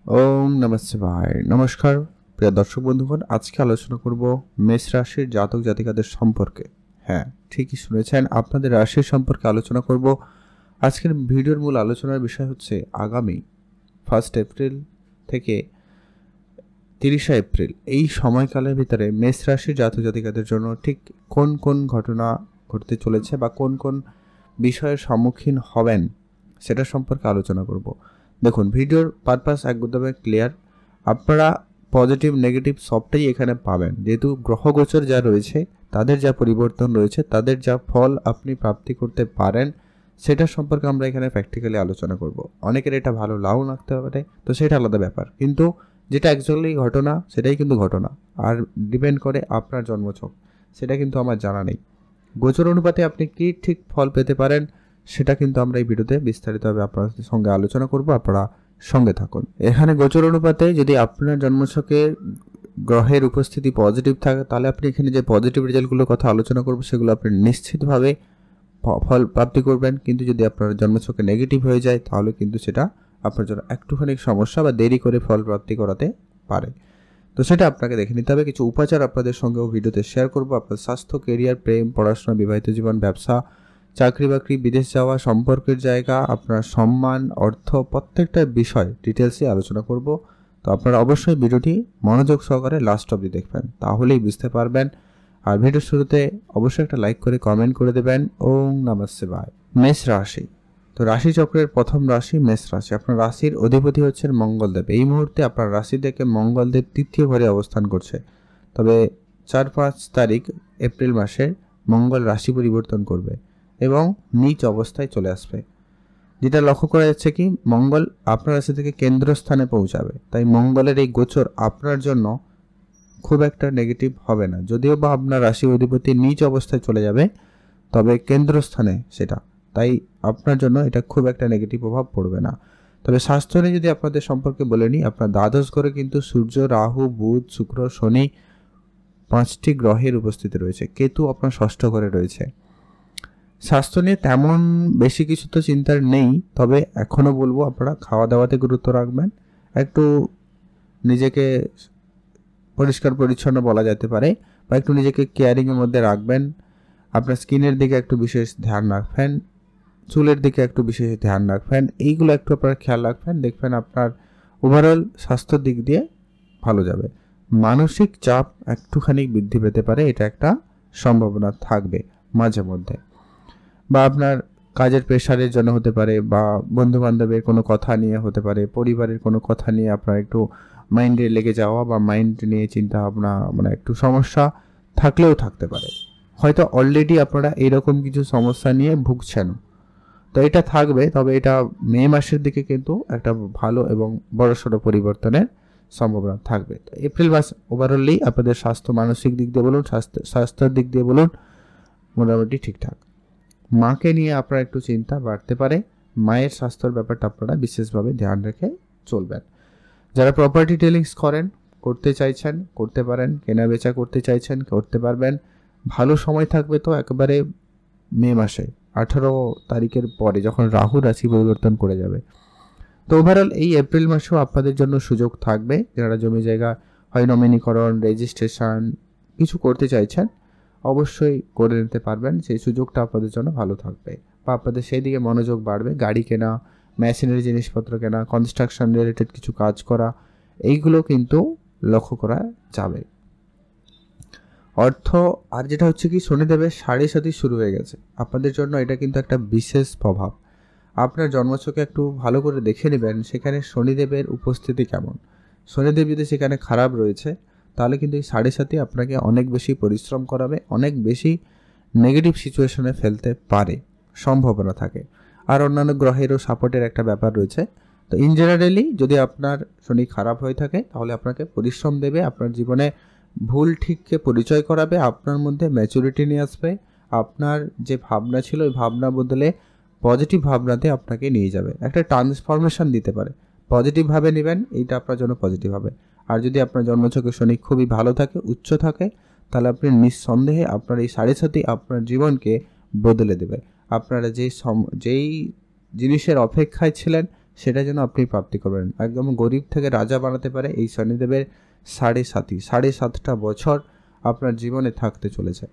ওম নমঃ শিবায়। নমস্কার প্রিয় দর্শক বন্ধুগণ, আজকে আলোচনা করব মেষ রাশির জাতক জাতিকাদের সম্পর্কে। হ্যাঁ, ঠিকই শুনেছেন, আপনাদের রাশির সম্পর্কে আলোচনা করব। আজকের ভিডিওর মূল আলোচনার বিষয় হচ্ছে আগামী 1 এপ্রিল থেকে 30 এপ্রিল এই সময়কালের ভিতরে মেষ রাশির জাতক জাতিকাদের জন্য ঠিক কোন কোন ঘটনা ঘটতে চলেছে বা কোন কোন বিষয়ের সম্মুখীন হবেন সেটা সম্পর্কে আলোচনা করব। দেখুন, ভিডিওর পারপাস একদমই ক্লিয়ার। আপনারা পজিটিভ নেগেটিভ সবটাই এখানে পাবেন, যেহেতু গ্রহগোচর যা রয়েছে, তাদের যা পরিবর্তন রয়েছে, তাদের যা ফল আপনি প্রাপ্তি করতে পারেন, সেটা সম্পর্কে আমরা এখানে প্র্যাকটিক্যালি আলোচনা করব। অনেকের এটা ভালো নাও লাগতে পারে, তো সেটা আলাদা ব্যাপার, কিন্তু যেটা অ্যাকচুয়ালি ঘটনা সেটাই কিন্তু ঘটনা। আর ডিপেন্ড করে আপনার জন্মছক, সেটা কিন্তু আমার জানা নেই। গোচর অনুপাতে আপনি কি ঠিক ফল পেতে পারেন সেটা কিন্তু আমরা এই ভিডিওতে বিস্তারিতভাবে আপনাদের সঙ্গে আলোচনা করব। আপনারা সঙ্গে থাকুন। এখানে গোচর অনুপাতে যদি আপনার জন্মছকে গ্রহের উপস্থিতি পজিটিভ থাকে, তাহলে আপনি এখানে যে পজিটিভ রেজাল্টগুলোর কথা আলোচনা করব সেগুলো আপনি নিশ্চিতভাবে ফল প্রাপ্তি করবেন। কিন্তু যদি আপনার জন্মছকে নেগেটিভ হয়ে যায়, তাহলে কিন্তু সেটা আপনার জন্য একটুখানি সমস্যা বা দেরি করে ফল প্রাপ্তি করাতে পারে। তো সেটা আপনাকে দেখে নিতে হবে। কিছু উপাচার আপনাদের সঙ্গেও ভিডিওতে শেয়ার করব। আপনার স্বাস্থ্য, কেরিয়ার, প্রেম, পড়াশোনা, বিবাহিত জীবন, ব্যবসা, চাকরি বাকরি, বিদেশ যাওয়া, সম্পর্কের জায়গা, আপনার সম্মান, অর্থ, প্রত্যেকটা বিষয় ডিটেলসে আলোচনা করব। তো আপনারা অবশ্যই ভিডিওটি মনোযোগ সহকারে লাস্ট অবধি দেখবেন, তাহলেই বুঝতে পারবেন। আর ভিডিওর শুরুতে অবশ্যই একটা লাইক করে কমেন্ট করে দেবেন। ওম নমঃ শিবায়। মেষ রাশি। তো রাশিচক্রের প্রথম রাশি মেষ রাশি। আপনার রাশির অধিপতি হচ্ছেন মঙ্গলদেব। এই মুহূর্তে আপনার রাশি থেকে মঙ্গলদেব তৃতীয় ঘরে অবস্থান করছে। তবে 4-5 তারিখ এপ্রিল মাসে মঙ্গল রাশি পরিবর্তন করবে এবং নিচ অবস্থায় চলে আসবে। যেটা লক্ষ্য করা যাচ্ছে কি, মঙ্গল আপনার রাশি থেকে কেন্দ্রস্থানে পৌঁছাবে। তাই মঙ্গলের এই গোচর আপনার জন্য খুব একটা নেগেটিভ হবে না। যদিও বা আপনার রাশি অধিপতি নিচ অবস্থায় চলে যাবে, তবে কেন্দ্রস্থানে সেটা, তাই আপনার জন্য এটা খুব একটা নেগেটিভ প্রভাব পড়বে না। তবে স্বাস্থ্য নিয়ে যদি আপনাদের সম্পর্কে বলে নিই, আপনার দ্বাদশ ঘরে কিন্তু সূর্য, রাহু, বুধ, শুক্র, শনি 5টি গ্রহের উপস্থিতি রয়েছে। কেতু আপনার ষষ্ঠ ঘরে রয়েছে। স্বাস্থ্য নিয়ে তেমন বেশি কিছু তো চিন্তার নেই, তবে এখনও বলবো আপনারা খাওয়া দাওয়াতে গুরুত্ব রাখবেন। একটু নিজেকে পরিষ্কার পরিচ্ছন্ন বলা যেতে পারে, বা একটু নিজেকে কেয়ারিংয়ের মধ্যে রাখবেন। আপনার স্কিনের দিকে একটু বিশেষ ধ্যান রাখবেন, চুলের দিকে একটু বিশেষ ধ্যান রাখবেন। এইগুলো একটু আপনারা খেয়াল রাখবেন, দেখবেন আপনার ওভারঅল স্বাস্থ্যের দিক দিয়ে ভালো যাবে। মানসিক চাপ একটুখানি বৃদ্ধি পেতে পারে, এটা একটা সম্ভাবনা থাকবে মাঝে মধ্যে, বা আপনার কাজের প্রেশারের জন্য হতে পারে, বা বন্ধু বান্ধবের কোনো কথা নিয়ে হতে পারে, পরিবারের কোনো কথা নিয়ে আপনার একটু মাইন্ডে লেগে যাওয়া বা মাইন্ড নিয়ে চিন্তা ভাবনা, মানে একটু সমস্যা থাকলেও থাকতে পারে। হয়তো অলরেডি আপনারা এরকম কিছু সমস্যা নিয়ে ভুগছেন, তো এটা থাকবে। তবে এটা মে মাসের দিকে কিন্তু একটা ভালো এবং বড়সড় পরিবর্তনের সম্ভাবনা থাকবে। তো এপ্রিল মাস ওভারঅলি আপনাদের স্বাস্থ্য, মানসিক দিক দিয়ে বলুন, স্বাস্থ্যের দিক দিয়ে বলুন, মোটামুটি ঠিকঠাক। মাকে নিয়ে আপনার একটু চিন্তা বাড়তে পারে। মায়ের স্বাস্থ্যের ব্যাপারটা আপনারা বিশেষভাবে ধ্যান রেখে চলবেন। যারা প্রপার্টি ডিলিংস করতে চাইছেন করতে পারেন, কেনা বেচা করতে চাইছেন করতে পারবেন। ভালো সময় থাকবে তো একেবারে মে মাসে 18 তারিখের পরে, যখন রাহু রাশি পরিবর্তন করে যাবে। তো ওভারঅল এই এপ্রিল মাসেও আপনাদের জন্য সুযোগ থাকবে। যারা জমি জায়গা হয় নমিনীকরণ, রেজিস্ট্রেশন কিছু করতে চাইছেন, অবশ্যই করে নিতে পারবেন। সেই সুযোগটা আপনাদের জন্য ভালো থাকবে, বা আপনাদের সেই দিকে মনোযোগ বাড়বে। গাড়ি কেনা, মেশিনারি জিনিসপত্র কেনা, কনস্ট্রাকশন রিলেটেড কিছু কাজ করা, এইগুলো কিন্তু লক্ষ্য করা যাবে। অর্থ, আর যেটা হচ্ছে কি, শনিদেবের সাড়ে সাথী শুরু হয়ে গেছে আপনাদের জন্য। এটা কিন্তু একটা বিশেষ প্রভাব। আপনার জন্মছকে একটু ভালো করে দেখে নেবেন সেখানে শনিদেবের উপস্থিতি কেমন। শনিদেব যদি সেখানে খারাপ রয়েছে, তাহলে কিন্তু এই সাড়ে সাথী আপনাকে অনেক বেশি পরিশ্রম করাবে, অনেক বেশি নেগেটিভ সিচুয়েশনে ফেলতে পারে, সম্ভাবনা থাকে। আর অন্যান্য গ্রহেরও সাপোর্টের একটা ব্যাপার রয়েছে। তো ইন জেনারেলি যদি আপনার শনি খারাপ হয়ে থাকে, তাহলে আপনাকে পরিশ্রম দেবে, আপনার জীবনে ভুল ঠিককে পরিচয় করাবে, আপনার মধ্যে ম্যাচুরিটি নিয়ে আসবে। আপনার যে ভাবনা ছিল ওই ভাবনা বদলে পজিটিভ ভাবনাতে আপনাকে নিয়ে যাবে, একটা ট্রান্সফরমেশন দিতে পারে। পজিটিভভাবে নেবেন, এইটা আপনার জন্য পজিটিভ হবে। আর যদি আপনার জন্মছকে শনি খুবই ভালো থাকে, উচ্চ থাকে, তাহলে আপনি নিঃসন্দেহে আপনার এই সাড়ে সাথী আপনার জীবনকে বদলে দেবে। আপনারা যেই জিনিসের অপেক্ষায় ছিলেন সেটা যেন আপনি প্রাপ্তি করবেন। একদম গরিব থেকে রাজা বানাতে পারে এই শনিদেবের 7.5 বছর আপনার জীবনে থাকতে চলেছে।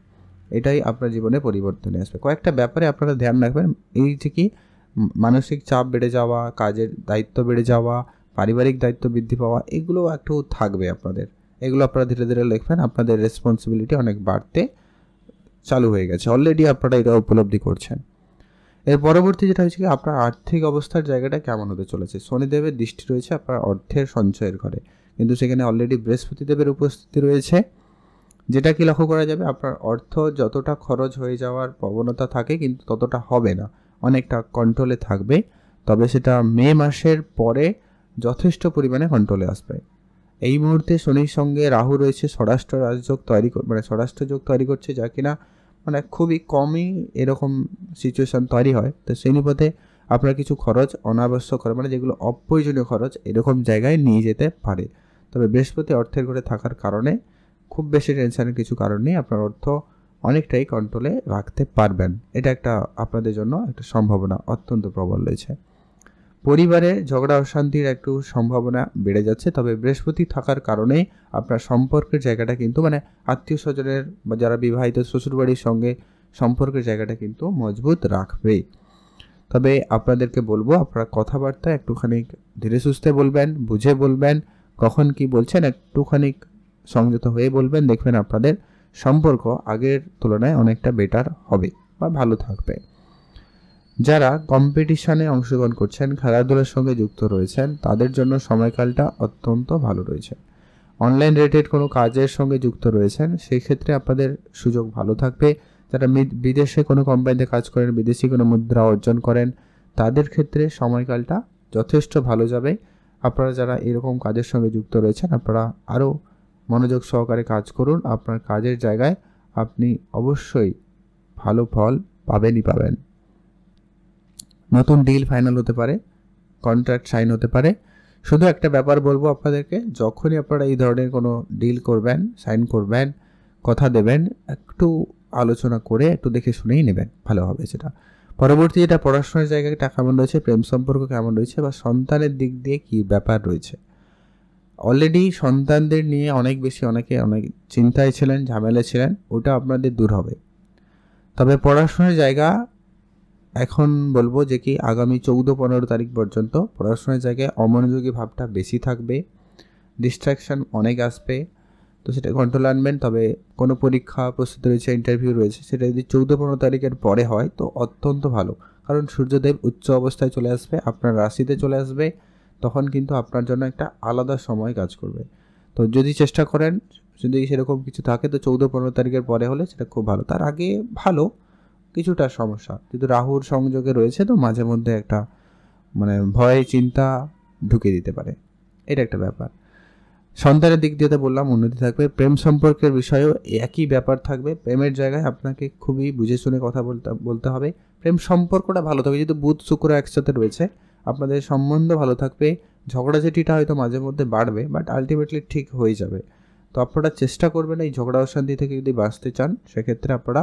এটাই আপনার জীবনে পরিবর্তন আসবে। কয়েকটা ব্যাপারে আপনারা ধ্যান রাখবেন। এই যে কি মানসিক চাপ বেড়ে যাওয়া, কাজের দায়িত্ব বেড়ে যাওয়া, পারিবারিক দায়িত্ব বৃদ্ধি পাওয়া, এগুলো একটু থাকবে আপনাদের। এগুলো আপনারা ধীরে ধীরে লিখবেন। আপনাদের রেসপন্সিবিলিটি অনেক বাড়তে চালু হয়ে গেছে, অলরেডি আপনারা এটা উপলব্ধি করছেন। এর পরবর্তী যেটা হচ্ছে কি আপনার আর্থিক অবস্থার জায়গাটা কেমন হতে চলেছে। শনিদেবের দৃষ্টি রয়েছে আপনার অর্থের সঞ্চয়ের ঘরে, কিন্তু সেখানে অলরেডি বৃহস্পতিদেবের উপস্থিতি রয়েছে, যেটা কি লক্ষ্য করা যাবে আপনার অর্থ যতটা খরচ হয়ে যাওয়ার প্রবণতা থাকে কিন্তু ততটা হবে না, অনেকটা কন্ট্রোলে থাকবে। তবে সেটা মে মাসের পরে যথেষ্ট পরিমাণে কন্ট্রোলে আসবে। এই মুহূর্তে শনির সঙ্গে রাহু রয়েছে, স্বরাষ্ট্র রাজযোগ তৈরি মানে স্বরাষ্ট্র যোগ তৈরি করছে, যা কিনা মানে খুবই কমই এরকম সিচুয়েশান তৈরি হয়। তো সেই নিপথে আপনার কিছু খরচ অনাবশ্যক খরচ মানে যেগুলো অপ্রয়োজনীয় খরচ এরকম জায়গায় নিয়ে যেতে পারে। তবে বৃহস্পতি অর্থের ঘরে থাকার কারণে খুব বেশি টেনশনের কিছু কারণ নেই, আপনার অর্থ অনেকটাই কন্ট্রোলে রাখতে পারবেন। এটা একটা আপনাদের জন্য একটা সম্ভাবনা অত্যন্ত প্রবল রয়েছে। পরিবারে ঝগড়া অশান্তির একটু সম্ভাবনা বেড়ে যাচ্ছে, তবে বৃহস্পতি থাকার কারণে আপনার সম্পর্কের জায়গাটা কিন্তু মানে আত্মীয় স্বজনের বা যারা বিবাহিত শ্বশুরবাড়ির সঙ্গে সম্পর্কের জায়গাটা কিন্তু মজবুত রাখবে। তবে আপনাদেরকে বলবো আপনারা কথাবার্তা একটুখানি ধীরে সুস্থে বলবেন, বুঝে বলবেন, কখন কি বলছেন একটুখানি সংযত হয়ে বলবেন, দেখবেন আপনাদের সম্পর্ক আগের তুলনায় অনেকটা বেটার হবে বা ভালো থাকবে। যারা কম্পিটিশানে অংশগ্রহণ করছেন, খেলাধুলার সঙ্গে যুক্ত রয়েছেন, তাদের জন্য সময়কালটা অত্যন্ত ভালো রয়েছে। অনলাইন রিলেটেড কোনো কাজের সঙ্গে যুক্ত রয়েছেন, সেই ক্ষেত্রে আপনাদের সুযোগ ভালো থাকবে। যারা বিদেশে কোনো কোম্পানিতে কাজ করেন, বিদেশি কোনো মুদ্রা অর্জন করেন, তাদের ক্ষেত্রে সময়কালটা যথেষ্ট ভালো যাবে। আপনারা যারা এরকম কাজের সঙ্গে যুক্ত রয়েছেন, আপনারা আরও মনোযোগ সহকারে কাজ করুন। আপনার কাজের জায়গায় আপনি অবশ্যই ভালো ফল পাবেনই পাবেন। নতুন ডিল ফাইনাল হতে পারে, কন্ট্রাক্ট সাইন হতে পারে। শুধু একটা ব্যাপার বলবো আপনাদেরকে, যখনই আপনারা এই ধরনের কোনো ডিল করবেন, সাইন করবেন, কথা দেবেন, একটু আলোচনা করে একটু দেখে শুনেই নেবেন, ভালো হবে সেটা। পরবর্তী যেটা পড়াশোনার জায়গাটা কেমন রয়েছে, প্রেম সম্পর্ক কেমন রয়েছে, বা সন্তানের দিক দিয়ে কী ব্যাপার রয়েছে। অলরেডি সন্তানদের নিয়ে অনেকে অনেক চিন্তায় ছিলেন, ঝামেলা ছিলেন, ওটা আপনাদের দূর হবে। তবে পড়াশোনার জায়গা এখন বলবো যে কি আগামী 14-15 তারিখ পর্যন্ত পড়াশোনার জায়গায় অমনোযোগী ভাবটা বেশি থাকবে, ডিস্ট্র্যাকশান অনেক আসবে, তো সেটা কন্ট্রোল আনবেন। তবে কোনো পরীক্ষা প্রস্তুতি রয়েছে, ইন্টারভিউ রয়েছে, সেটা যদি 14-15 তারিখের পরে হয় তো অত্যন্ত ভালো, কারণ সূর্যদেব উচ্চ অবস্থায় চলে আসবে, আপনার রাশিতে চলে আসবে, তখন কিন্তু আপনার জন্য একটা আলাদা সময় কাজ করবে। তো যদি চেষ্টা করেন, যদি সেরকম কিছু থাকে তো 14-15 তারিখের পরে হলে সেটা খুব ভালো। তার আগে ভালো, কিছুটা সমস্যা কিন্তু রাহুর সংযোগে রয়েছে, তো মাঝে মধ্যে একটা মানে ভয় চিন্তা ঢুকে দিতে পারে, এটা একটা ব্যাপার। সন্তানের দিক দিয়ে তো বললাম উন্নতি থাকবে। প্রেম সম্পর্কের বিষয়েও একই ব্যাপার থাকবে। প্রেমের জায়গায় আপনাকে খুবই বুঝে শুনে কথা বলতে হবে। প্রেম সম্পর্কটা ভালো থাকবে, যেহেতু বুধ শুক্র একসাথে রয়েছে, আপনাদের সম্বন্ধ ভালো থাকবে। ঝগড়াঝাটিটা হয়তো মাঝে মধ্যে বাড়বে, বাট আলটিমেটলি ঠিক হয়ে যাবে। তো আপনারা চেষ্টা করবেন এই ঝগড়া অশান্তি থেকে যদি বাঁচতে চান, সেক্ষেত্রে আপনারা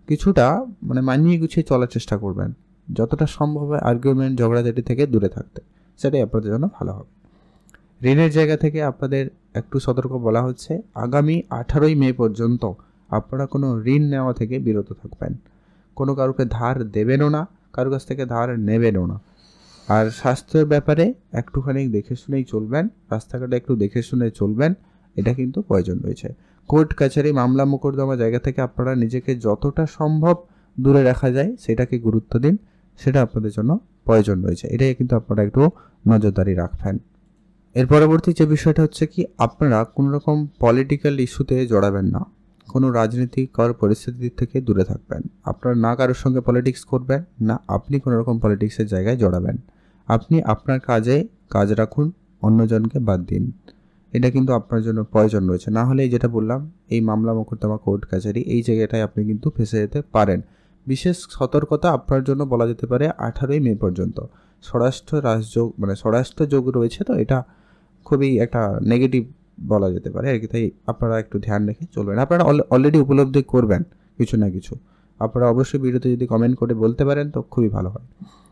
কিছুটা মানে মানিয়ে গুছিয়ে চলার চেষ্টা করবেন, যতটা সম্ভব হয় আর্গুমেন্ট ঝগড়াঝাটি থেকে দূরে থাকতে, সেটাই আপনাদের জন্য ভালো হবে। ঋণের জায়গা থেকে আপনাদের একটু সতর্ক বলা হচ্ছে, আগামী 18ই মে পর্যন্ত আপনারা কোনো ঋণ নেওয়া থেকে বিরত থাকবেন, কোনো কারোকে ধার দেবেনও না, কারোর কাছ থেকে ধার নেবেনও না। আর স্বাস্থ্যের ব্যাপারে একটুখানি দেখে শুনেই চলবেন, রাস্তাঘাটে একটু দেখে শুনে চলবেন, এটা কিন্তু প্রয়োজন রয়েছে। কোর্ট কাছারি মামলা মোকদ্দমা জায়গা থেকে আপনারা নিজেকে যতটা সম্ভব দূরে রাখা যায় সেটাকে গুরুত্ব দিন, সেটা আপনাদের জন্য প্রয়োজন রয়েছে, এটাই কিন্তু আপনারা একটু নজরদারি রাখবেন। এর পরবর্তী যে বিষয়টা হচ্ছে কি আপনারা কোনো রকম পলিটিক্যাল ইস্যুতে জড়াবেন না, কোনো রাজনীতিকর পরিস্থিতি থেকে দূরে থাকবেন। আপনারা না কারোর সঙ্গে পলিটিক্স করবেন, না আপনি কোনো রকম পলিটিক্সের জায়গায় জড়াবেন। আপনি আপনার কাজে কাজ রাখুন, অন্যজনকে বাদ দিন, এটা কিন্তু আপনার জন্য প্রয়োজন রয়েছে। না হলে যেটা বললাম, এই মামলা মোকদ্দমা কোর্ট কাছারি এই জায়গাটায় আপনি কিন্তু ফেঁসে যেতে পারেন। বিশেষ সতর্কতা আপনার জন্য বলা যেতে পারে 18ই মে পর্যন্ত। স্বরাষ্ট্র রাজযোগ মানে স্বরাষ্ট্র যোগ রয়েছে, তো এটা খুবই একটা নেগেটিভ বলা যেতে পারে আর কি। তাই আপনারা একটু ধ্যান রেখে চলবেন। আপনারা অলরেডি উপলব্ধি করবেন কিছু না কিছু, আপনারা অবশ্যই ভিডিওতে যদি কমেন্ট করে বলতে পারেন তো খুবই ভালো হয়।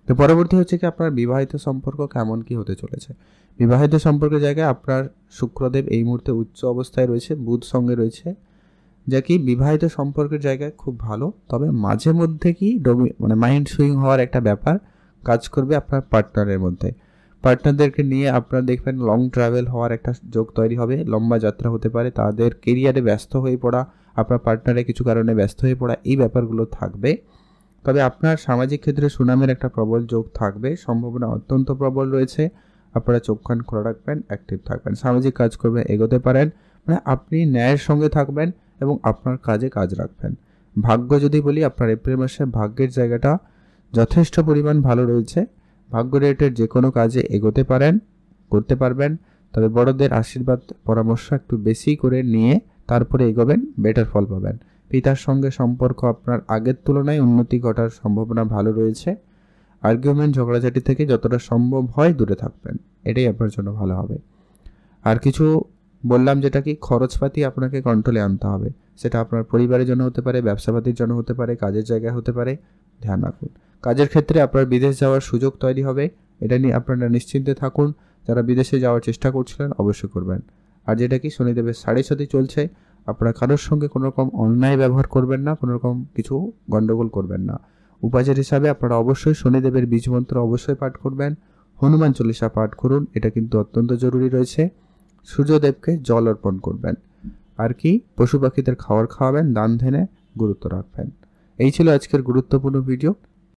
তো পরবর্তী হচ্ছে কি আপনার বিবাহিত সম্পর্ক কেমন কি হতে চলেছে। বিবাহিত সম্পর্কের জায়গায় আপনার শুক্রদেব এই মুহূর্তে উচ্চ অবস্থায় রয়েছে, বুধ সঙ্গে রয়েছে, যা কি বিবাহিত সম্পর্কের জায়গায় খুব ভালো। তবে মাঝে মধ্যে কি মাইন্ড সুইং হওয়ার একটা ব্যাপার কাজ করবে আপনার পার্টনারের মধ্যে। পার্টনারদেরকে নিয়ে আপনারা দেখবেন লং ট্রাভেল হওয়ার একটা যোগ তৈরি হবে, লম্বা যাত্রা হতে পারে, তাদের কেরিয়ারে ব্যস্ত হয়ে পড়া, আপনার পার্টনারে কিছু কারণে ব্যস্ত হয়ে পড়া, এই ব্যাপারগুলো থাকবে। তবে আপনার সামাজিক ক্ষেত্রে সুনামের একটা প্রবল যোগ থাকবে, সম্ভাবনা অত্যন্ত প্রবল রয়েছে। আপনারা চোখ কান খোলা রাখবেন, অ্যাক্টিভ থাকবেন, সামাজিক কাজকর্মে এগোতে পারেন, মানে আপনি ন্যায়ের সঙ্গে থাকবেন এবং আপনার কাজে কাজ রাখবেন। ভাগ্য যদি বলি, আপনার এপ্রিল মাসে ভাগ্যের জায়গাটা যথেষ্ট পরিমাণ ভালো রয়েছে। ভাগ্য রেটের যে কোনো কাজে এগোতে পারেন, করতে পারবেন। তবে বড়দের আশীর্বাদ পরামর্শ একটু বেশি করে নিয়ে তারপরে এগোবেন, বেটার ফল পাবেন। পিতার সঙ্গে সম্পর্ক আপনার আগের তুলনায় উন্নতি ঘটার সম্ভাবনা ভালো রয়েছে। আর্গুমেন্ট ঝগড়াঝাটি থেকে যতটা সম্ভব হয় দূরে থাকবেন, এটাই আপনার জন্য ভালো হবে। আর কিছু বললাম যেটা কি খরচপাতি আপনাকে কন্ট্রোলে আনতে হবে, সেটা আপনার পরিবারের জন্য হতে পারে, ব্যবসাপাতির জন্য হতে পারে, কাজের জায়গায় হতে পারে। ধ্যান রাখুন। কাজের ক্ষেত্রে আপনার বিদেশ যাওয়ার সুযোগ তৈরি হবে, এটা নিয়ে আপনারা নিশ্চিন্তে থাকুন। যারা বিদেশে যাওয়ার চেষ্টা করছিলেন অবশ্যই করবেন। আর যেটা কি শনিদেবের 7.5 চলছে, আপনারা কারোর সঙ্গে কোনো রকম অন্যায় ব্যবহার করবেন না, কোনো রকম কিছু গন্ডগোল করবেন না। উপাচার হিসাবে আপনারা অবশ্যই শনিদেবের বীজ মন্ত্র অবশ্যই পাঠ করবেন, হনুমান চল্লিশা পাঠ করুন, এটা কিন্তু অত্যন্ত জরুরি রয়েছে। সূর্যদেবকে জল অর্পণ করবেন, আর কি পশু পাখিদের খাবার খাওয়াবেন, দান ধ্যানে গুরুত্ব রাখবেন। এই ছিল আজকের গুরুত্বপূর্ণ ভিডিও।